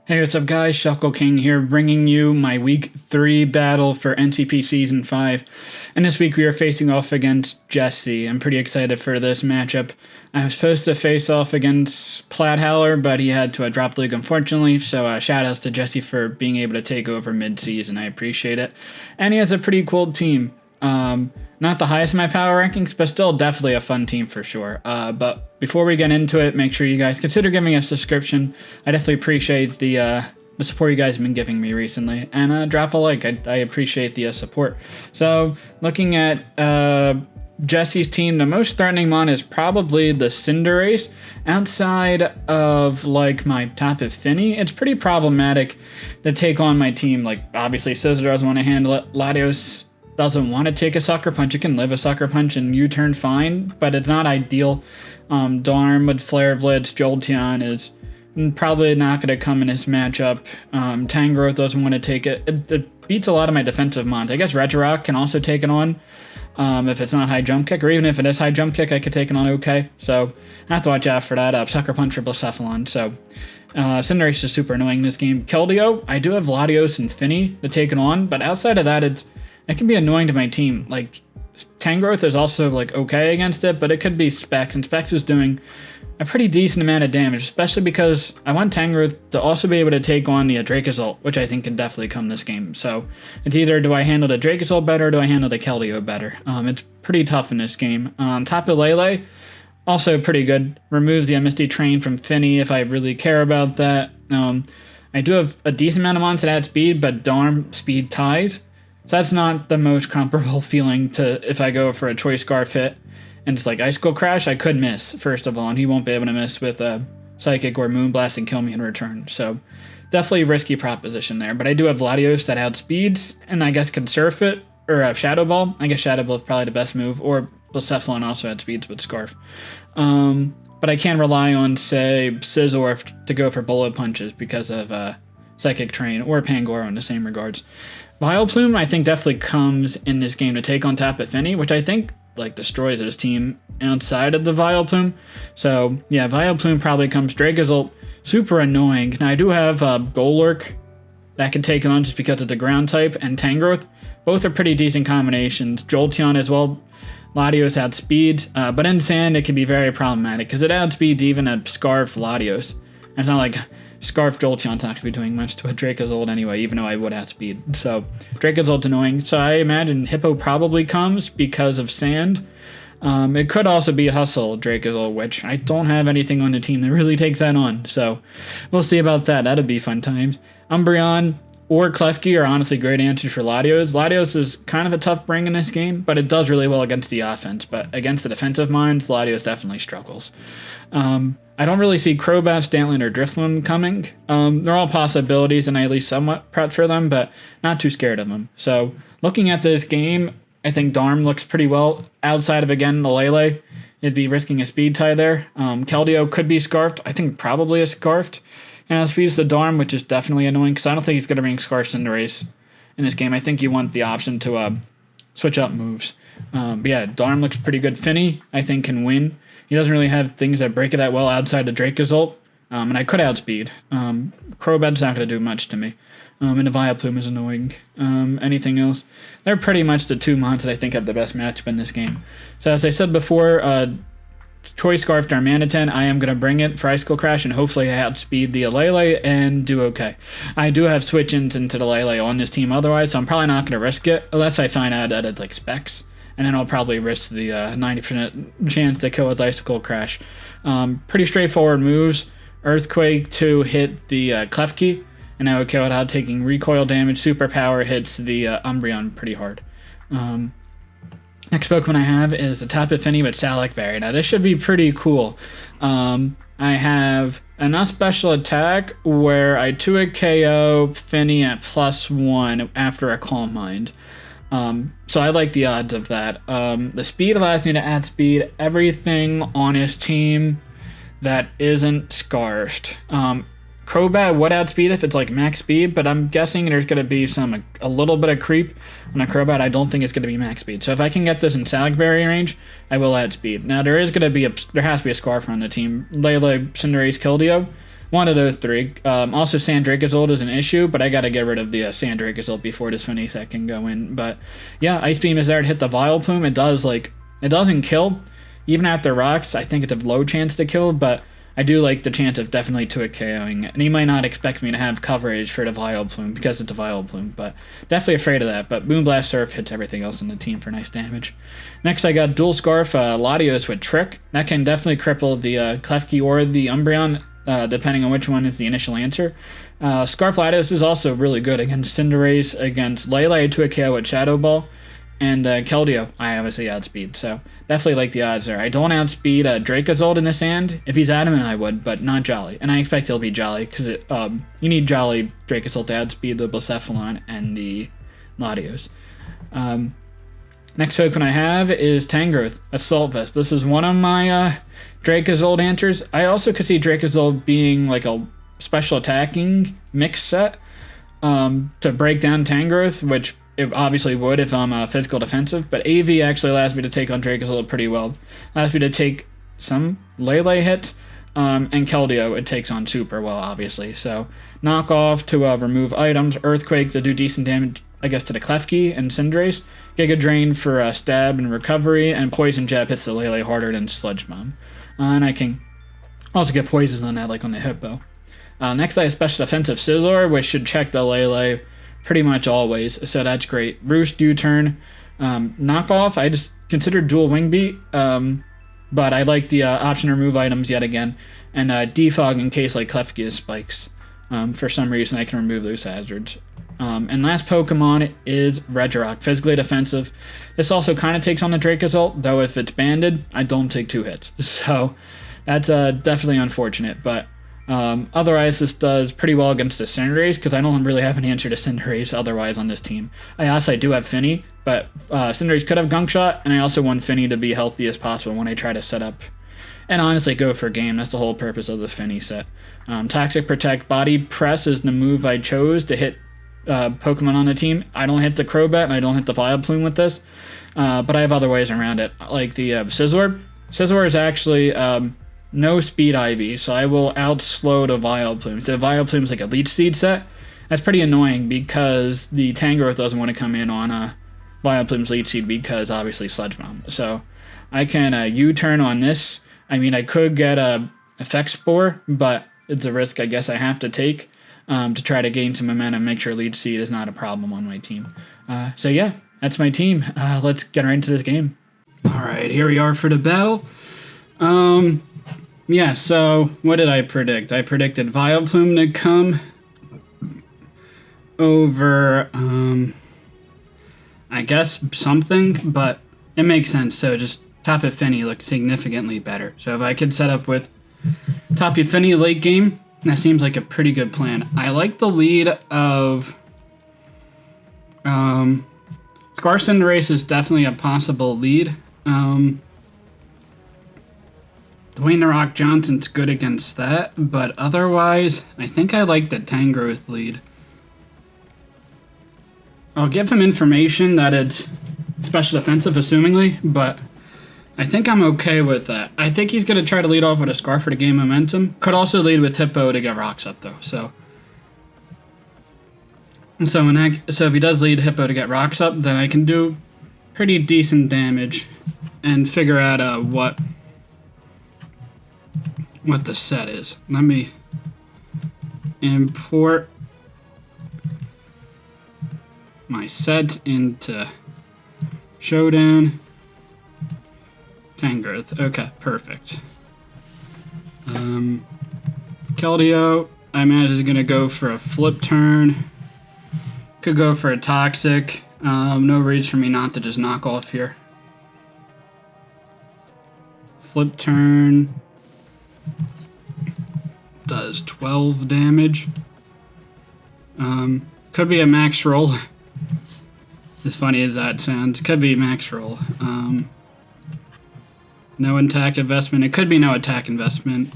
Hey, what's up guys? Shuckle King here, bringing you my Week 3 battle for NCP Season 5. And this week we are facing off against Jesse. I'm pretty excited for this matchup. I was supposed to face off against Plathowler, but he had to drop the league unfortunately, so shoutouts to Jesse for being able to take over mid-season. I appreciate it. And he has a pretty cool team. Not the highest in my power rankings, but still definitely a fun team for sure. But before we get into it, make sure you guys consider giving a subscription. I definitely appreciate the support you guys have been giving me recently. And drop a like. I appreciate the support. So looking at Jesse's team, the most threatening one is probably the Cinderace. Outside of like my top of FINI, it's pretty problematic to take on my team. Like obviously Scissor doesn't want to handle it. Latios doesn't want to take a sucker punch. It can live a sucker punch and U-turn fine, but it's not ideal. Darm with Flare Blitz, Jolteon is probably not going to come in this matchup. Tangrowth doesn't want to take it. It beats a lot of my defensive mons. I guess Regirock can also take it on if it's not high jump kick, or even if it is high jump kick, I could take it on okay. So I have to watch out for that. Sucker punch or Blacephalon. So Cinderace is super annoying in this game. Keldeo, I do have Latios and FINI to take it on, but outside of that, it can be annoying to my team. Like, Tangrowth is also, like, okay against it, but it could be Specs, and Specs is doing a pretty decent amount of damage, especially because I want Tangrowth to also be able to take on the dracozolt, which I think can definitely come this game. So, it's either do I handle the dracozolt better, or do I handle the Keldeo better? It's pretty tough in this game. Tapu Lele, also pretty good. Removes the MSD train from FINI if I really care about that. I do have a decent amount of mons that add speed, but Darm speed ties. So that's not the most comparable feeling to if I go for a Choice Scarf hit and just like Icicle Crash, I could miss, first of all, and he won't be able to miss with a Psychic or Moonblast and kill me in return. So definitely a risky proposition there. But I do have Latios that outspeeds, and I guess could surf it, or Shadow Ball. I guess Shadow Ball is probably the best move, or Blacephalon also outspeeds with Scarf. But I can rely on, say, Scizorf to go for bullet punches because of Psychic Train, or Pangoro in the same regards. Vileplume, I think, definitely comes in this game to take on Tapu Fini, which I think like destroys his team outside of the Vileplume. So yeah, Vileplume probably comes. Dracozolt, super annoying. Now I do have Golurk that can take it on just because it's a ground type, and Tangrowth. Both are pretty decent combinations. Jolteon as well. Latios outspeed, but in Sand it can be very problematic because it outspeeds even a Scarf Latios. And it's not like Scarf Jolteon's not going to be doing much to a Dracozolt anyway, even though I would outspeed. So Dracozolt's annoying. So I imagine Hippo probably comes because of Sand. It could also be Hustle Dracozolt, which I don't have anything on the team that really takes that on. So we'll see about that. That'd be fun times. Umbreon or Klefki are honestly great answers for Latios. Latios is kind of a tough bring in this game, but it does really well against the offense. But against the defensive minds, Latios definitely struggles. I don't really see Crobat, Stantler, or Drifloon coming. They're all possibilities, and I at least somewhat prepped for them, but not too scared of them. So looking at this game, I think Darm looks pretty well. Outside of, again, the Lele, it'd be risking a speed tie there. Keldeo could be Scarfed. I think probably is Scarfed. And outspeeds the Darm, which is definitely annoying, because I don't think he's going to bring Scarf Cinderace in this game. I think you want the option to switch up moves. But yeah, Darm looks pretty good. FINI, I think, can win. He doesn't really have things that break it that well outside the Dracozolt, and I could outspeed. Crobat's not going to do much to me, and the Vileplume is annoying. Anything else? They're pretty much the two mons that I think have the best matchup in this game. So as I said before, Choice Scarf Darmanitan, I am going to bring it for Icicle Crash, and hopefully I outspeed the Lele and do okay. I do have switch-ins into the Lele on this team otherwise, so I'm probably not going to risk it, unless I find out that it's like Specs. And then I'll probably risk the 90% chance to kill with Icicle Crash. Pretty straightforward moves. Earthquake to hit the Klefki, and I would kill it out taking recoil damage. Superpower hits the Umbreon pretty hard. Next Pokemon I have is the Tapu Fini with Salak Berry. Now this should be pretty cool. I have enough special attack where I 2-hit KO Fini at +1 after a Calm Mind. So I like the odds of that. The speed allows me to add speed everything on his team that isn't Scarfed. Crobat would outspeed if it's like max speed, but I'm guessing there's going to be a little bit of creep on a Crobat. I don't think it's going to be max speed. So if I can get this in Salak Berry range, I will add speed. Now there has to be a Scarf on the team. Lele, Cinderace, Keldeo. One of those three. Also, Dracozolt is an issue, but I gotta get rid of the Dracozolt before this FINI set can go in. But yeah, Ice Beam is there to hit the Vileplume. It does, like, it doesn't kill. Even after rocks, I think it's a low chance to kill, but I do like the chance of definitely 2-hit KOing it. And he might not expect me to have coverage for the Vileplume because it's a Vileplume, but definitely afraid of that. But Moonblast Surf hits everything else in the team for nice damage. Next, I got Dual Scarf Latios with Trick. That can definitely cripple the Klefki or the Umbreon, depending on which one is the initial answer. Scarf Latios is also really good against Cinderace, against Lele 2-hit KO with Shadow Ball. And Keldeo, I obviously outspeed, so definitely like the odds there. I don't outspeed Dracozolt in this hand. If he's adamant, I would, but not Jolly. And I expect he'll be Jolly, because you need Jolly Dracozolt to outspeed the Blacephalon and the Latios. Next Pokemon I have is Tangrowth, Assault Vest. This is one of my Dracozolt answers. I also could see Dracozolt being like a special attacking mix set to break down Tangrowth, which it obviously would if I'm physical defensive, but AV actually allows me to take on Dracozolt pretty well. Allows me to take some Lele hits, and Keldeo it takes on super well, obviously. So knock off to remove items, Earthquake to do decent damage, I guess, to the Klefki and Cinderace, Giga Drain for stab and recovery, and Poison Jab hits the Lele harder than Sludge Bomb. And I can also get poisons on that, like on the Hippo. Next I have Special Defensive Scizor, which should check the Lele pretty much always, so that's great. Roost, U-turn, knockoff, I just considered dual wing beat, but I like the option to remove items yet again, and defog in case like Klefki has spikes. For some reason I can remove those hazards. And last Pokemon is Regirock, physically defensive. This also kind of takes on the Dracozolt, though if it's banded, I don't take 2 hits. So that's definitely unfortunate, but otherwise, this does pretty well against the Cinderace, because I don't really have an answer to Cinderace otherwise on this team. I do have FINI, but Cinderace could have Gunk Shot, and I also want FINI to be healthy as possible when I try to set up and honestly go for a game. That's the whole purpose of the FINI set. Toxic Protect, Body Press is the move I chose to hit Pokemon on the team. I don't hit the Crobat, and I don't hit the Vileplume with this, but I have other ways around it, like the Scizor. Scizor is actually no speed IV, so I will outslow the Vileplume. So Vileplume's like a Leech Seed set. That's pretty annoying because the Tangrowth doesn't want to come in on Vileplume's Leech Seed because obviously Sludge Bomb. So I can U-turn on this. I mean, I could get a Effect Spore, but it's a risk I guess I have to take to try to gain some momentum, make sure Leech Seed is not a problem on my team. So yeah, that's my team. Let's get right into this game. Alright, here we are for the battle. Yeah, so what did I predict? I predicted Vileplume to come over, I guess something, but it makes sense. So just Tapu Fini looked significantly better. So if I could set up with Tapu Fini late game, that seems like a pretty good plan. I like the lead of Scar Cinderace is definitely a possible lead. Dwayne The Rock Johnson's good against that, but otherwise, I think I like the Tangrowth lead. I'll give him information that it's special defensive, assumingly, but I think I'm okay with that. I think he's going to try to lead off with a Scarf to gain momentum. Could also lead with Hippo to get rocks up, though, so if he does lead Hippo to get rocks up, then I can do pretty decent damage and figure out what the set is. Let me import my set into Showdown. Tangrowth. Okay, perfect. Keldeo, I imagine is going to go for a flip turn. Could go for a Toxic. No reason for me not to just knock off here. Flip turn. Does 12 damage. Could be a max roll. As funny as that sounds, could be max roll. No attack investment. It could be no attack investment.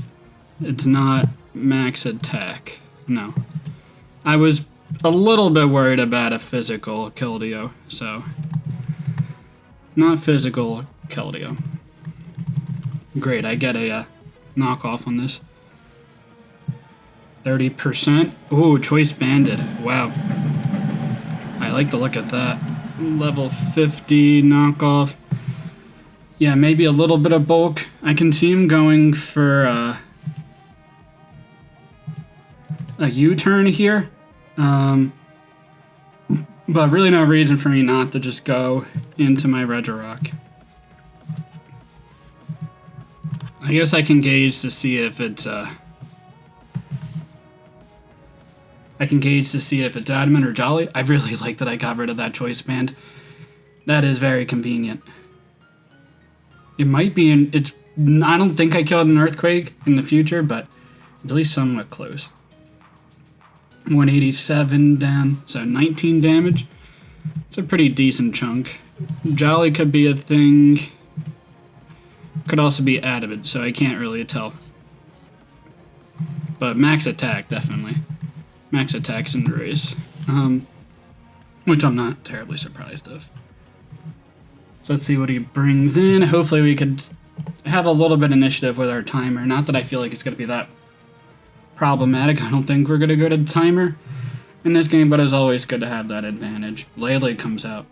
It's not max attack. No. I was a little bit worried about a physical Keldeo, so not physical Keldeo. Great, I get a knockoff on this. 30%. Ooh, choice banded. Wow. I like the look of that. Level 50 knockoff. Yeah, maybe a little bit of bulk. I can see him going for a U-turn here. But really no reason for me not to just go into my Regirock. I guess I can gauge to see if it's adamant or jolly. I really like that I got rid of that choice band. That is very convenient. It might be I don't think I killed an earthquake in the future, but at least somewhat close. 187 down, so 19 damage. It's a pretty decent chunk. Jolly could be a thing. Could also be adamant, so I can't really tell. But max attack, definitely. Max attack cinderace. Which I'm not terribly surprised of. So let's see what he brings in. Hopefully we could have a little bit of initiative with our timer. Not that I feel like it's going to be that problematic. I don't think we're going to go to the timer in this game, but it's always good to have that advantage. Lele comes out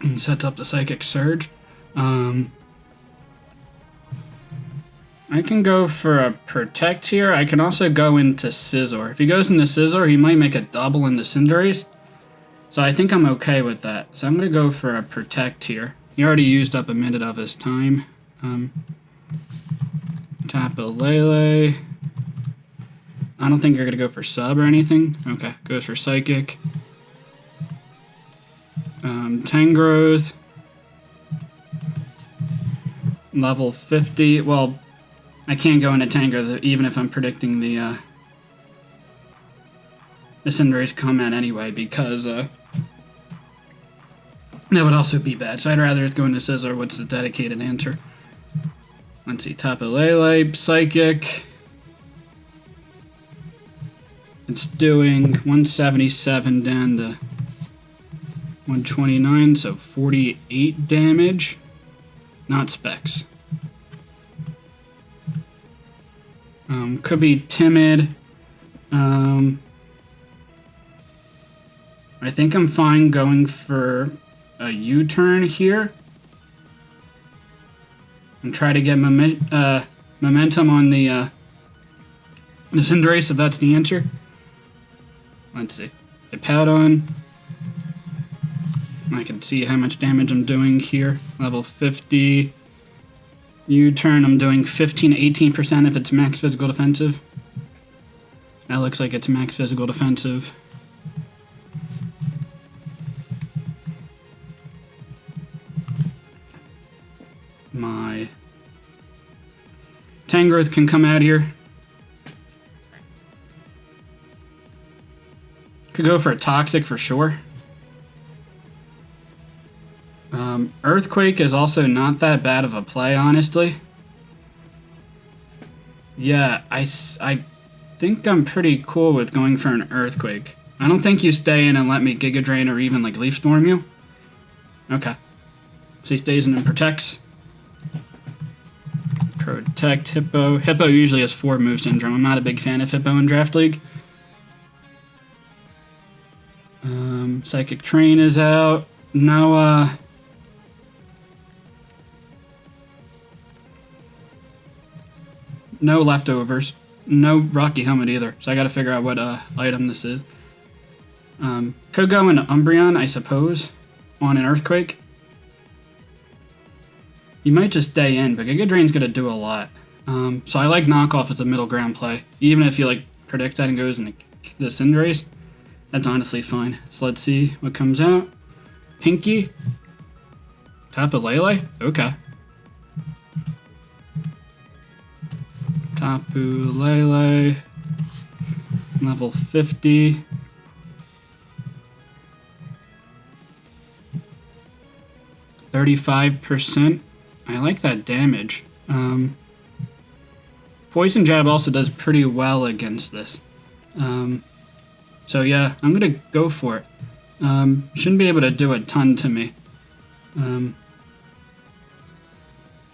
and sets up the Psychic Surge. I can go for a Protect here. I can also go into Scizor. If he goes into Scizor, he might make a double into Cinderace. So I think I'm okay with that. So I'm going to go for a Protect here. He already used up a minute of his time. Tapu Lele. I don't think you're going to go for Sub or anything. Okay, goes for Psychic. Tangrowth. Level 50. Well, I can't go into Tangrowth even if I'm predicting the Cinderace comment anyway, because that would also be bad. So I'd rather just go into Scizor. What's the dedicated answer? Let's see. Tapu Lele, Psychic. It's doing 177 down to 129, so 48 damage. Not specs. Could be timid. I think I'm fine going for a U-turn here. And try to get momentum on the Cinderace, if that's the answer. Let's see. Hippowdon. I can see how much damage I'm doing here. Level 50. U-turn, I'm doing 15 to 18% if it's max physical defensive. That looks like it's max physical defensive. My Tangrowth can come out here. Could go for a Toxic for sure. Earthquake is also not that bad of a play, honestly. Yeah, I think I'm pretty cool with going for an Earthquake. I don't think you stay in and let me Giga Drain or even like Leaf Storm you. Okay. So he stays in and protects. Protect Hippo. Hippo usually has 4 move syndrome. I'm not a big fan of Hippo in Draft League. Psychic Train is out. No, no leftovers. No Rocky Helmet either. So I gotta figure out what item this is. Could go into Umbreon, I suppose, on an Earthquake. You might just stay in, but Giga Drain's gonna do a lot. So I like Knockoff as a middle ground play. Even if you like predict that and goes into the Cinderace, that's honestly fine. So let's see what comes out. Pinky. Tapu Lele? Okay. Tapu Lele. Level 50. %. I like that damage. Poison Jab also does pretty well against this. So yeah, I'm gonna go for it. Shouldn't be able to do a ton to me.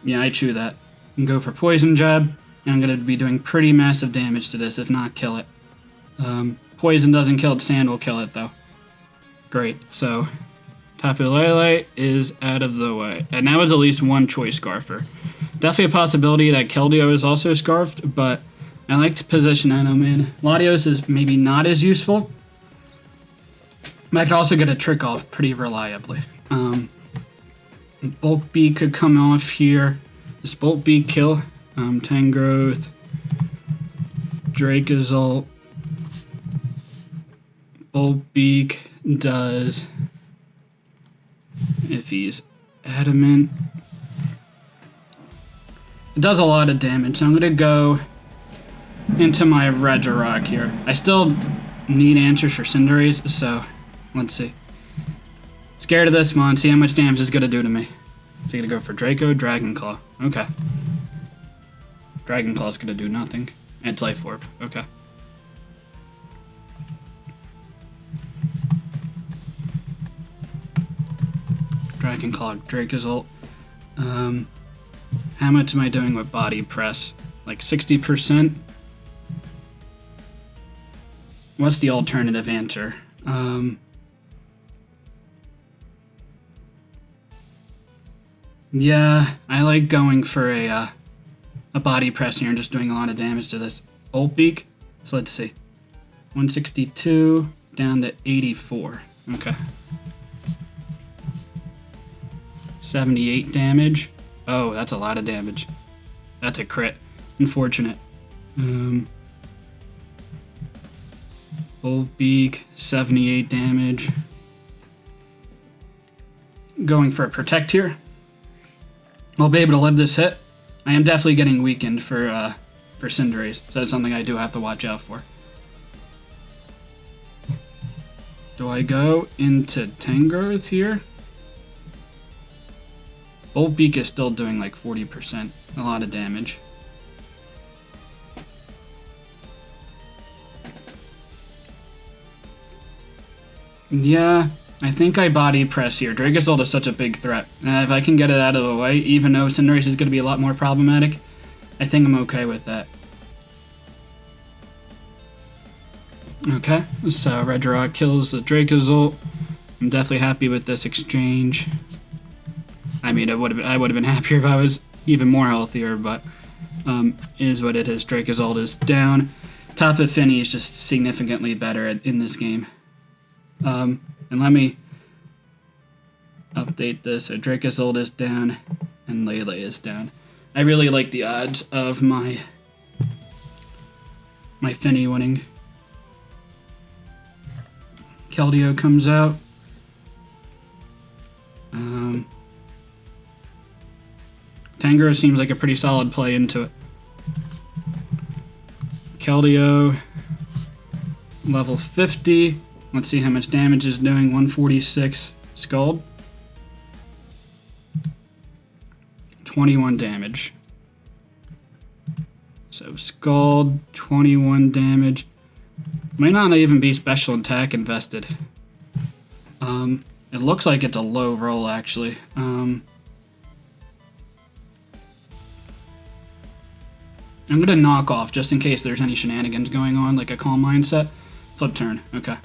Yeah, I chew that. And go for Poison Jab. And I'm going to be doing pretty massive damage to this, if not kill it. Poison doesn't kill it, sand will kill it though. Great, so Tapu Lele is out of the way. And that was at least one choice Scarfer. Definitely a possibility that Keldeo is also Scarfed, but I like to position Venom in. Latios is maybe not as useful. But I could also get a trick off pretty reliably. Bulk Beak could come off here. Does Bulk Beak kill? Tangrowth. Dracozolt. Bulk Beak does... If he's adamant. It does a lot of damage, so I'm going to go into my Regirock here. I still need answers for Cinderace, so let's see. Scared of this one, see how much damage it's going to do to me. Is he going to go for Draco? Dragon Claw. Okay. Dragon Claw's going to do nothing. It's Life Orb. Okay. Dragon Claw, Dracozolt. How much am I doing with Body Press? Like 60%? What's the alternative answer? Yeah, I like going for a Body Press here and just doing a lot of damage to this Bolt Beak. So let's see. 162 down to 84. Okay. 78 damage. Oh, that's a lot of damage. That's a crit. Unfortunate. Bolt Beak, 78 damage. Going for a Protect here. I'll be able to live this hit. I am definitely getting weakened for Cinderace, so that's something I do have to watch out for. Do I go into Tangrowth here? Bolt Beak is still doing like 40%. A lot of damage. Yeah, I think I Body Press here. Dracozolt is such a big threat. If I can get it out of the way, even though Cinderace is going to be a lot more problematic, I think I'm okay with that. Okay, so Regirock kills the Dracozolt. I'm definitely happy with this exchange. I mean, I would have been happier if I was even more healthier, but is what it is. Dracozolt is down. Tapu Fini is just significantly better in this game. And let me update this. So Dracozolt is down and Lele is down. I really like the odds of my Fini winning. Keldeo comes out. Tangrowth seems like a pretty solid play into it. Keldeo, level 50. Let's see how much damage is doing. 146. Scald. 21 damage. So Scald, 21 damage. Might not even be special attack invested. It looks like it's a low roll, actually. I'm going to knock off, just in case there's any shenanigans going on, like a Calm Mindset. Flip turn. Okay.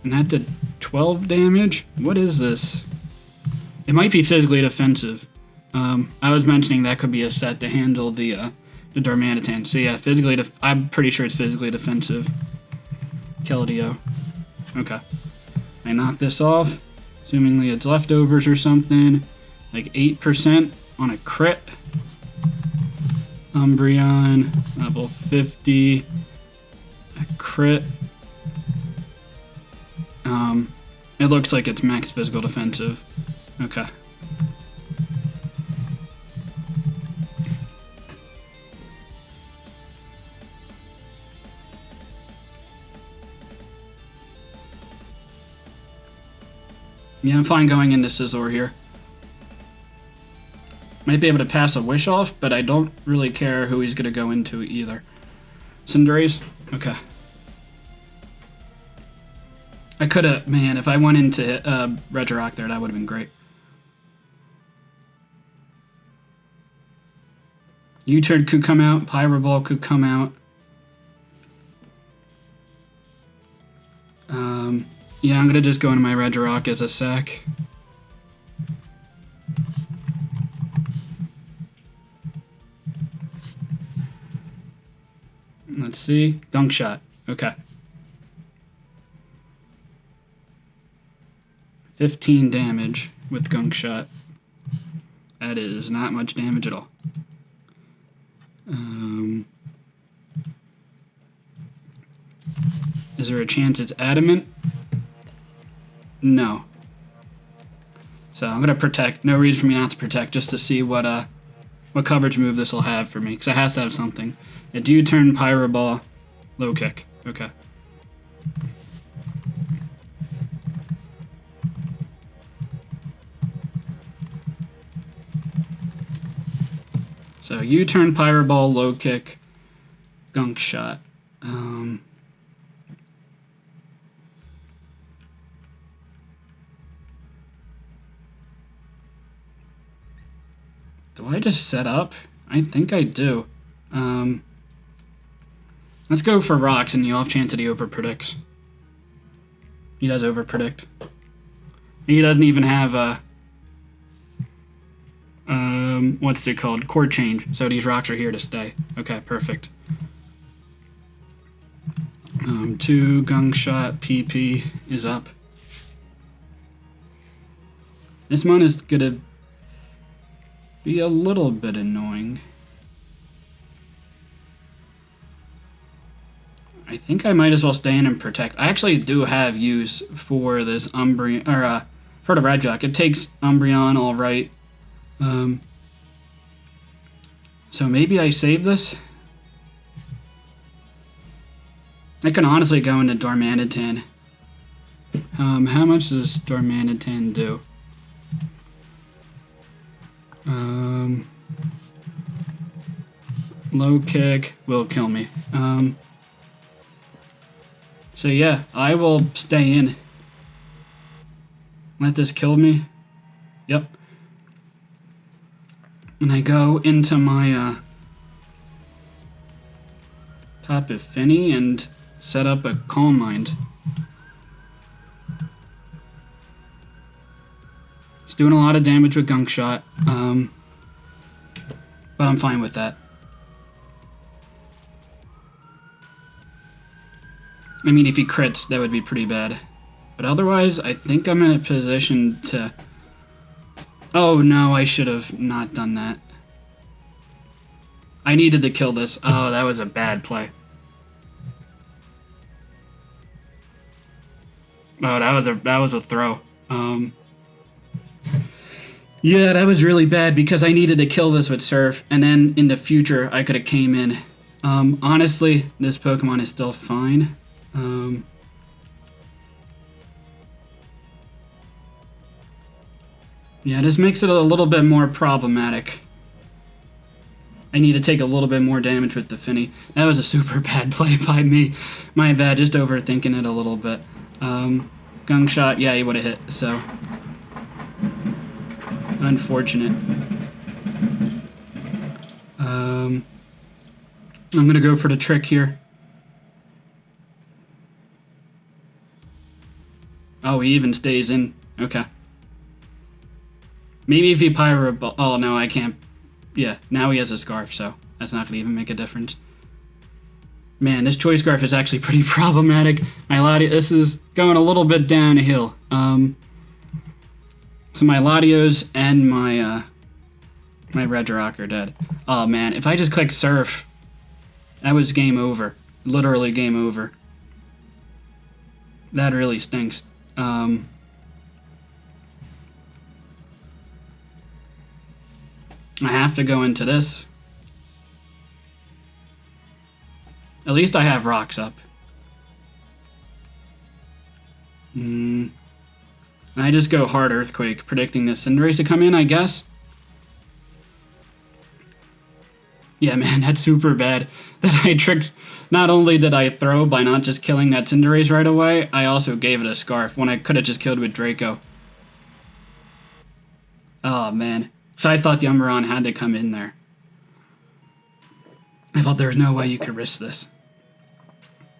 And that did 12 damage? What is this? It might be physically defensive. I was mentioning that could be a set to handle the Darmanitan. So yeah, I'm pretty sure it's physically defensive. Keldeo. Okay. I knock this off. Assumingly it's leftovers or something. Like 8% on a crit. Umbreon, level 50. A crit. It looks like it's max physical defensive. Okay. Yeah, I'm fine going into Scizor here. Might be able to pass a Wish off, but I don't really care who he's going to go into either. Cinderace? Okay. I could have... Man, if I went into Regirock there, that would have been great. U-turn could come out. Pyroball could come out. Yeah, I'm going to just go into my Regirock as a sec. Let's see. Gunk Shot. Okay. 15 damage with Gunk Shot. That is not much damage at all. Is there a chance it's adamant? No. So I'm gonna protect. No reason for me not to protect, just to see what coverage move this will have for me, because it has to have something. It do turn Pyro Ball, low kick. Okay. So U-turn, Pyro Ball, low kick, Gunk Shot. Do I just set up? I think I do. Let's go for rocks and the off chance that he overpredicts. He does overpredict. He doesn't even have a what's it called? Chord change. So these rocks are here to stay. Okay, perfect. 2 Gunk Shot PP is up. This one is gonna be a little bit annoying. I think I might as well stay in and protect. I actually do have use for this Umbreon, or for the Regirock. It takes Umbreon, all right. So maybe I save this. I can honestly go into Darmanitan. How much does Darmanitan do? Low kick will kill me. So yeah, I will stay in. Let this kill me. Yep. And I go into my top of FINI and set up a Calm Mind. It's doing a lot of damage with Gunk Shot, but I'm fine with that. I mean, if he crits, that would be pretty bad. But otherwise, I think I'm in a position to... Oh no, I should have not done that. I needed to kill this. Oh, that was a bad play. Oh, that was a throw. Yeah, that was really bad because I needed to kill this with Surf, and then in the future I could have came in. Honestly, this Pokemon is still fine. Yeah, this makes it a little bit more problematic. I need to take a little bit more damage with the FINI. That was a super bad play by me. My bad, just overthinking it a little bit. Gunk Shot, yeah, he would have hit, so... Unfortunate. I'm gonna go for the trick here. Oh, he even stays in. Okay. Maybe if he Pyro... Oh, no, I can't... Yeah, now he has a Scarf, so that's not gonna even make a difference. Man, this Choice Scarf is actually pretty problematic. My Latios... This is going a little bit downhill. So my Latios and my Regirock are dead. Oh, man, if I just click Surf, that was game over. Literally game over. That really stinks. I have to go into this. At least I have rocks up. I just go hard Earthquake, predicting this Cinderace to come in, I guess. Yeah, man, that's super bad. That I tricked... Not only did I throw by not just killing that Cinderace right away, I also gave it a Scarf when I could have just killed with Draco. Oh, man. So I thought the Umbreon had to come in there. I thought there was no way you could risk this.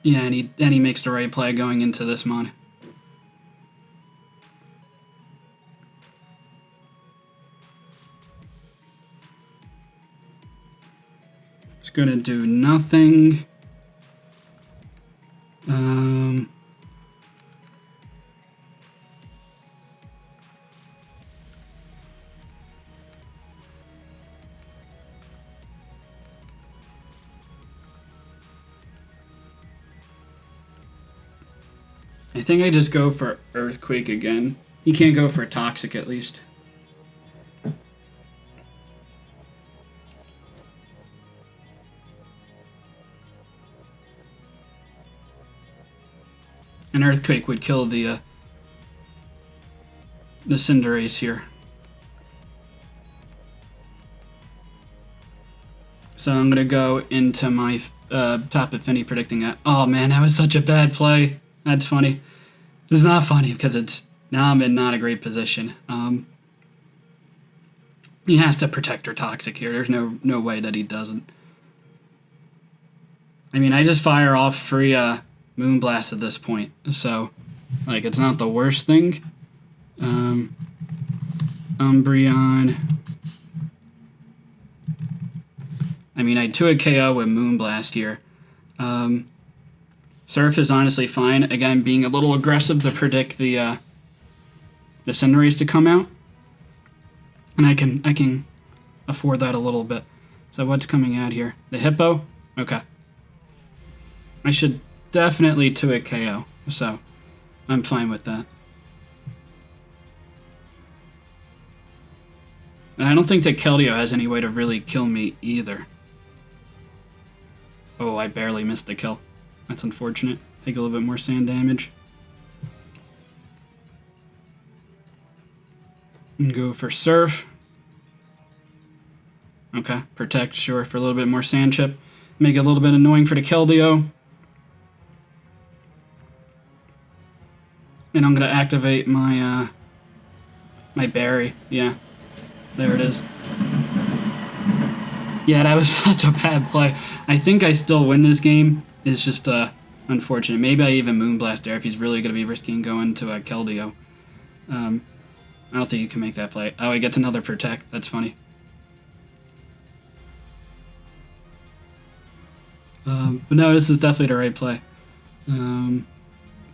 Yeah, and he makes the right play going into this mon. It's gonna do nothing. I think I just go for Earthquake again. You can't go for Toxic at least. An Earthquake would kill the cinderace here. So I'm gonna go into my top of FINI predicting that. Oh man, that was such a bad play. That's funny. It's not funny because now I'm in not a great position. He has to protect her Toxic here. There's no way that he doesn't. I mean, I just fire off free Moonblast at this point, so like it's not the worst thing. Umbreon. I mean, I 2 a KO with Moonblast here. Surf is honestly fine. Again, being a little aggressive to predict the cinderace to come out, and I can afford that a little bit. So what's coming out here? The Hippo. Okay. I should definitely 2 a KO. So I'm fine with that. And I don't think that Keldeo has any way to really kill me either. Oh, I barely missed the kill. That's unfortunate. Take a little bit more sand damage. And go for Surf. Okay, Protect, sure, for a little bit more sand chip. Make it a little bit annoying for the Keldeo. And I'm going to activate my, my Berry. Yeah, there it is. Yeah, that was such a bad play. I think I still win this game. It's just unfortunate. Maybe I even Moonblast there if he's really going to be risking going to a Keldeo. I don't think you can make that play. Oh, he gets another Protect. That's funny. But no, this is definitely the right play.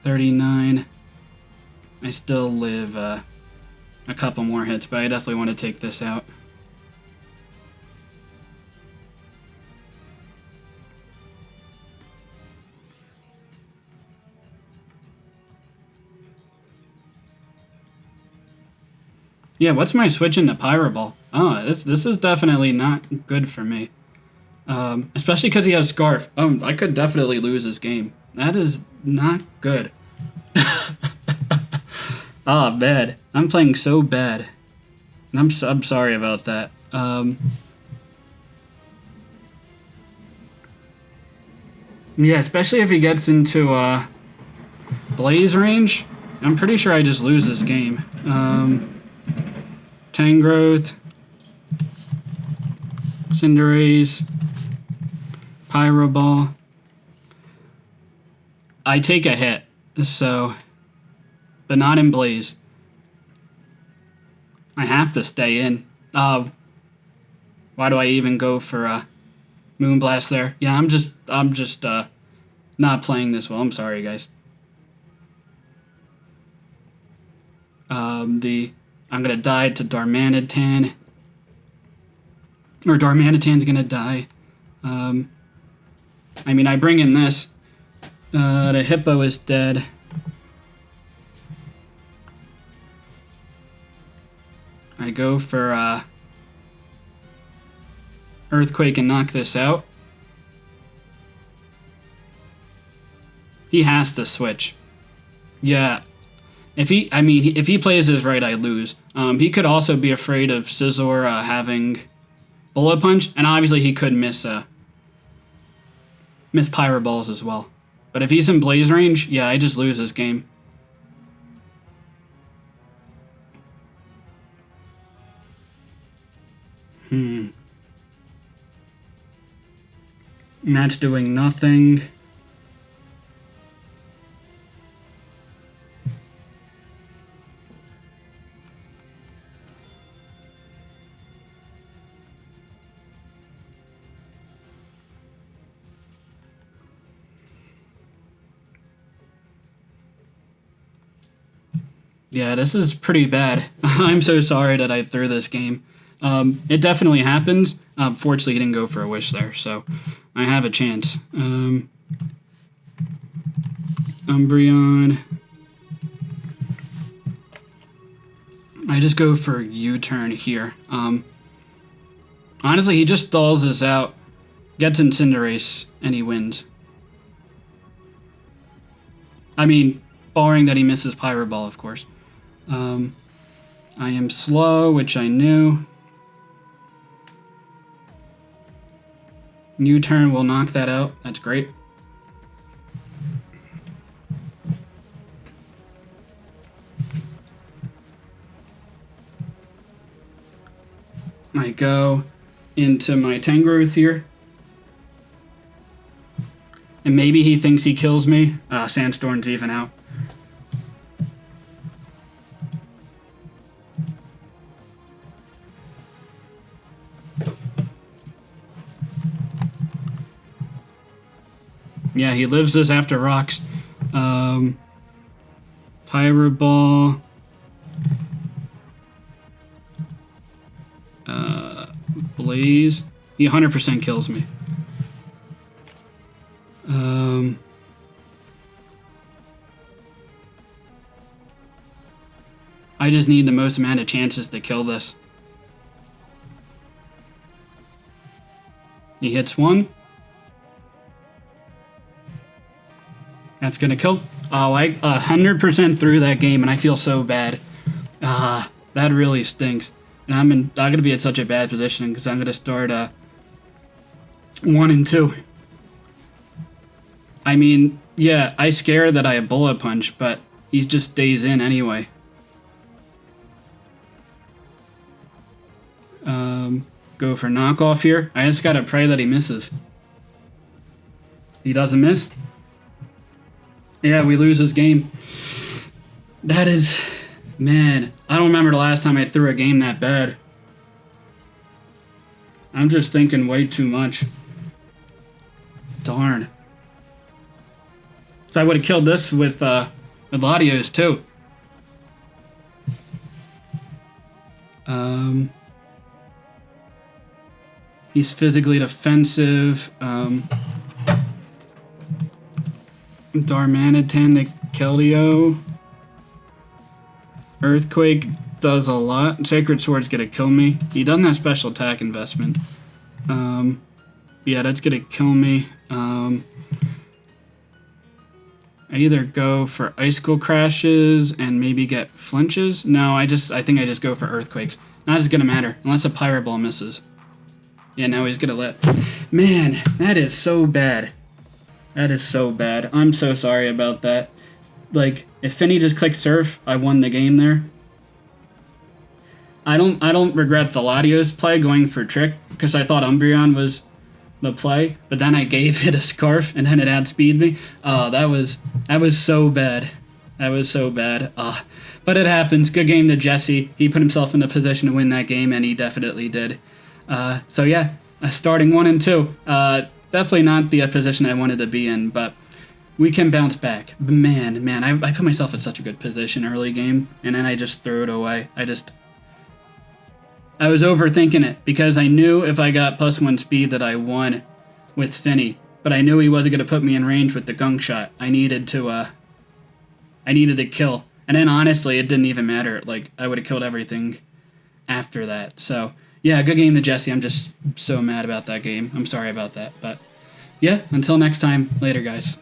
39. I still live a couple more hits, but I definitely want to take this out. Yeah, what's my switch into Pyro Ball? Oh, this is definitely not good for me. Especially because he has Scarf. I could definitely lose this game. That is not good. Ah, bad. I'm playing so bad. And I'm sorry about that. Yeah, especially if he gets into Blaze range. I'm pretty sure I just lose this game. Tangrowth, Cinderace, Pyro Ball. I take a hit, so, but not in Blaze. I have to stay in. Why do I even go for Moonblast there? Yeah, I'm just not playing this well. I'm sorry, guys. I'm gonna die to Darmanitan. Or Darmanitan's gonna die. I mean, I bring in this. The Hippo is dead. I go for Earthquake and knock this out. He has to switch. Yeah. If he plays this right, I lose. He could also be afraid of Scizor having Bullet Punch, and obviously he could miss Pyro Balls as well. But if he's in Blaze range, yeah, I just lose this game. And that's doing nothing. Yeah, this is pretty bad. I'm so sorry that I threw this game. It definitely happens. Fortunately, he didn't go for a wish there, so I have a chance. Umbreon. I just go for U-turn here. Honestly, he just stalls this out, gets in Cinderace, and he wins. I mean, barring that he misses Pyro Ball, of course. I am slow, which I knew. U-turn will knock that out. That's great. I go into my Tangrowth here. And maybe he thinks he kills me. Sandstorm's even out. Yeah, he lives this after rocks. Pyro Ball. Blaze. He 100% kills me. I just need the most amount of chances to kill this. He hits one. That's gonna kill. Oh, I 100% threw that game, and I feel so bad. That really stinks. And I'm gonna be in such a bad position because I'm gonna start 1 and 2. I mean, yeah, I scare that I have Bullet Punch, but he just stays in anyway. Go for knockoff here. I just gotta pray that he misses. He doesn't miss. Yeah, we lose this game. That is... Man, I don't remember the last time I threw a game that bad. I'm just thinking way too much. Darn. So I would have killed this with Latios too. He's physically defensive. Darmanitan to Keldeo. Earthquake does a lot. Sacred Sword's gonna kill me. He doesn't have special attack investment. Yeah, that's gonna kill me. I either go for Icicle Crashes and maybe get flinches. No, I think I just go for Earthquakes. Not as gonna matter, unless a Pyro Ball misses. Yeah, now he's gonna let... Man, that is so bad. That is so bad. I'm so sorry about that. Like, if FINI just clicked Surf, I won the game there. I don't regret the Latios play going for Trick, because I thought Umbreon was the play, but then I gave it a Scarf, and then it outspeed me. Oh, that was so bad. That was so bad. But it happens. Good game to Jesse. He put himself in a position to win that game, and he definitely did. So yeah, starting 1 and 2. Definitely not the position I wanted to be in, but we can bounce back. Man, I put myself in such a good position early game, and then I just threw it away. I was overthinking it, because I knew if I got +1 speed that I won with FINI, but I knew he wasn't going to put me in range with the Gunk Shot. I needed to kill. And then honestly, it didn't even matter. Like, I would have killed everything after that. So, yeah, good game to Jesse. I'm just so mad about that game. I'm sorry about that. But, yeah, until next time, later, guys.